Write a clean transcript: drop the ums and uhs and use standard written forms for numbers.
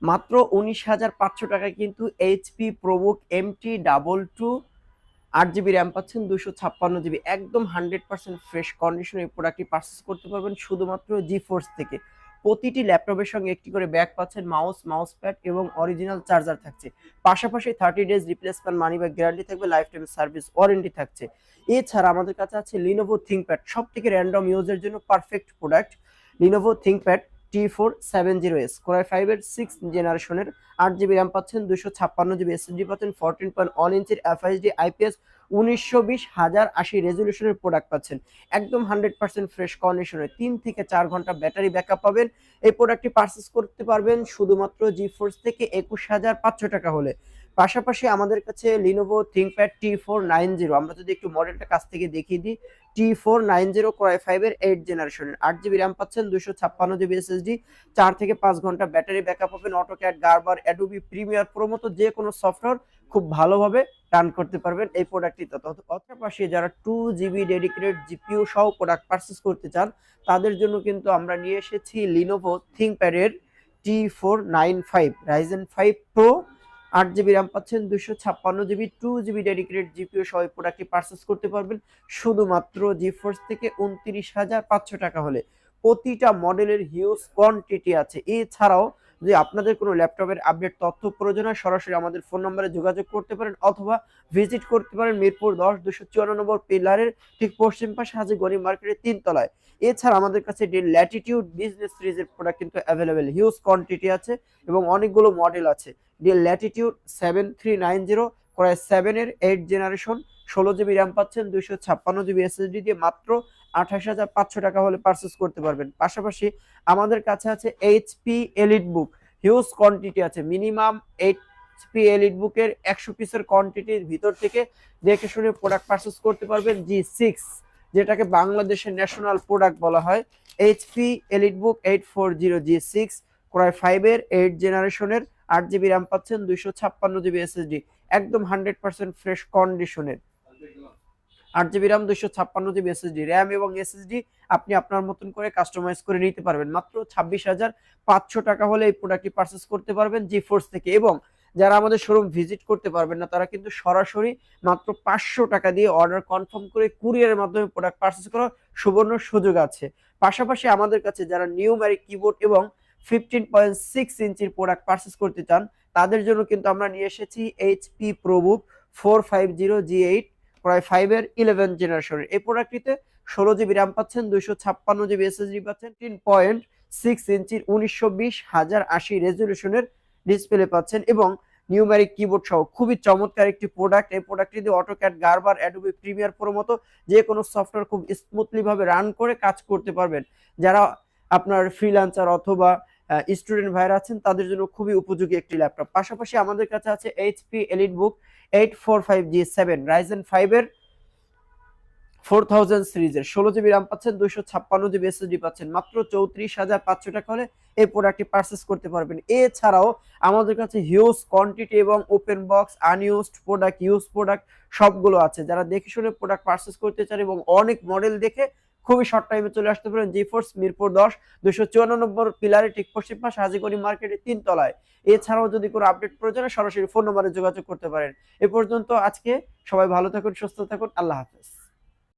মাত্র 19,500 টাকায় কিন্তু HP ProBook MT22 8 GB RAM পাচ্ছেন, 256 জিবি, একদম 100% ফ্রেশ কন্ডিশনে এই প্রোডাক্টটি পারচেস করতে পারবেন শুধুমাত্র জি ফোর্স থেকে। প্রতিটি ল্যাপটপের সঙ্গে একটি করে ব্যাগ পাচ্ছেন, মাউস প্যাড এবং অরিজিনাল চার্জার থাকছে। পাশাপাশি 30 days replacement money back guarantee থাকবে, লাইফ টাইম সার্ভিস ওয়ারেন্টি থাকছে। এছাড়া আমাদের কাছে আছে লিনোভো থিংকপ্যাড, সব থেকে র্যান্ডম ইউজের জন্য perfect product. Lenovo ThinkPad T470S core i 5 এর 6 জেনারেশনের, 8 জিবি র্যাম পাচ্ছেন, 256 জিবি এসএসডি পাচ্ছেন, 14.1 ইঞ্চির এফএইচডি আইপিএস 1920x1080 রেজলিউশনের প্রোডাক্ট পাচ্ছেন, একদম 100% ফ্রেশ কন্ডিশনে। 3 থেকে 4 ঘন্টা ব্যাটারি ব্যাকআপ পাবেন। এই প্রোডাক্টটি পারচেস করতে পারবেন শুধুমাত্র জিফোর্স থেকে 21,500 টাকা হলে। পাশাপাশি আমাদের কাছে লিনোভো থিংকপ্যাড T490, আমরা যদি একটু মডেলটা কাছ থেকে দেখিয়ে দিই, T490 কোরাই 5 এর 8 জেনারেশনের, 8 জিবি র্যাম পাচ্ছেন, 256 জিবি এসএসডি, 4 থেকে 5 ঘন্টা ব্যাটারি ব্যাকআপ পাবেন। অটোক্যাড, গার্বার, অ্যাডোবি প্রিমিয়ার প্রো মতো যে কোনো সফটওয়্যার খুব ভালোভাবে রান করতে পারবেন এই প্রোডাক্টটি। পাশাপাশি যারা 2 জিবি ডেডিকেটেড জিপিইউ সহ প্রোডাক্ট পারচেস করতে চান, তাদের জন্য কিন্তু আমরা নিয়ে এসেছি লিনোভো থিংকপ্যাডের T495 Ryzen 5 pro, 8 GB RAM পাচ্ছেন, 256 জিবি, 2 জিবি ডেডিকেটেড জিপিইউ সহ প্রোডাক্টটি পারচেস করতে পারবেন শুধুমাত্র জিফোর্স থেকে 29,500 টাকা হলে। প্রতিটা মডেলের হিউজ কোয়ান্টিটি আছে। এছাড়াও যদি আপনাদের কোনো ল্যাপটপের আপডেট তথ্য প্রয়োজন হয়, সরাসরি আমাদের ফোন নম্বরে যোগাযোগ করতে পারেন অথবা ভিজিট করতে পারেন মিরপুর 10 254 নম্বর পিলারের ঠিক পশ্চিম পাশে হাজী গনি মার্কেটের 3 তলায়। এছাড়া আমাদের কাছে ডেল ল্যাটিটিউড বিজনেস সিরিজের প্রোডাক্ট কিন্তু অ্যাভেলেবেল, হিউজ কোয়ান্টিটি আছে এবং অনেকগুলো মডেল আছে। ডেল ল্যাটিটিউড 7390 কোরাই 7 এর 8 জেনারেশন, 16 জিবি র্যাম পাচ্ছেন, 256 জিবি এসএসডি দিয়ে মাত্র 28,500 টাকা হলে পারচেস করতে পারবেন। পাশাপাশি আমাদের কাছে আছে এইচপি এলিট বুক, হিউজ কোয়ান্টিটি আছে, মিনিমাম এইচপি এলিট বুকের 100 পিসের কোয়ান্টিটির ভিতর থেকে দেখে শুনে প্রোডাক্ট পারচেস করতে পারবেন। G6 যেটাকে বাংলাদেশের ন্যাশনাল প্রোডাক্ট বলা হয়, এইচপি এলিট বুক 840 G6 কোরাই 5 এর 8 জেনারেশনের, 8 জিবি র্যাম পাচ্ছেন, 256 জিবি এসএসডি, একদম 100% ফ্রেশ কন্ডিশনের। 8 GB RAM, 256 GB SSD, RAM এবং এসএসডি আপনি আপনার মতন করে কাস্টমাইজ করে নিতে পারবেন। মাত্র 26,500 টাকা হলে এই প্রোডাক্টটি পারচেস করতে পারবেন জিফোর্স থেকে। এবং যারা আমাদের শোরুম ভিজিট করতে পারবেন না, তারা কিন্তু সরাসরি মাত্র 500 টাকা দিয়ে অর্ডার কনফার্ম করে কুরিয়ারের মাধ্যমে প্রোডাক্ট পারচেস করার সুবর্ণ সুযোগ আছে। পাশাপাশি আমাদের কাছে যারা নিউমেরিক কিবোর্ড এবং 15.6 ইঞ্চির প্রোডাক্ট পারচেস করতে চান, তাদের জন্য কিন্তু আমরা নিয়ে এসেছি এইচপি প্রোবুক 450G8 কোরাই 5 এর 11 জেনারেশনের। এই প্রোডাক্টটিতে 16 জিবি র্যাম পাচ্ছেন, 256 জিবি এসএসডি পাচ্ছেন, 3.6 ইঞ্চির 1920x1080 রেজলিউশনের ডিসপ্লে পাচ্ছেন এবং নিউমেরিক কিবোর্ড সহ খুবই চমৎকার একটি প্রোডাক্ট। এই প্রোডাক্টটিতে অটোক্যাড, গার্বার, অ্যাডোবি প্রিমিয়ার প্রো মতো যে কোনো সফটওয়্যার খুব স্মুথলি ভাবে রান করে কাজ করতে পারবেন। যারা আপনার ফ্রিল্যান্সার অথবা স্টুডেন্ট ভাইরা আছেন, তাদের জন্য খুবই উপযোগী একটি ল্যাপটপ। পাশাপাশি আমাদের কাছে আছে এইচপি এলিট বুক 845G7 রাইজেন 5 এর 4000 সিরিজের, 16 জিবি র্যাম পাচ্ছেন, 256 জিবি এসএসডি পাচ্ছেন, মাত্র 34,500 টাকা হলে এই প্রোডাক্টটি পারচেস করতে পারবেন। এছাড়াও আমাদের কাছে হিউজ কোয়ান্টিটি এবং open box, unused product, use product সবগুলো আছে। যারা দেখে শুনে প্রোডাক্ট পারচেস করতে চান এবং অনেক মডেল দেখে খুবই শর্ট টাইমে চলে আসতে পারেন জিফোর্স মিরপুর 10 254 নম্বর পিলারে ঠিক পশ্চিম পাশে হাজীগঞ্জ মার্কেটের 3 তলায়। এছাড়াও যদি কোনো আপডেট প্রয়োজন হয়, সরাসরি ফোন নম্বরে যোগাযোগ করতে পারেন। এ পর্যন্ত আজকে সবাই ভালো থাকুন, সুস্থ থাকুন, আল্লাহ হাফেজ।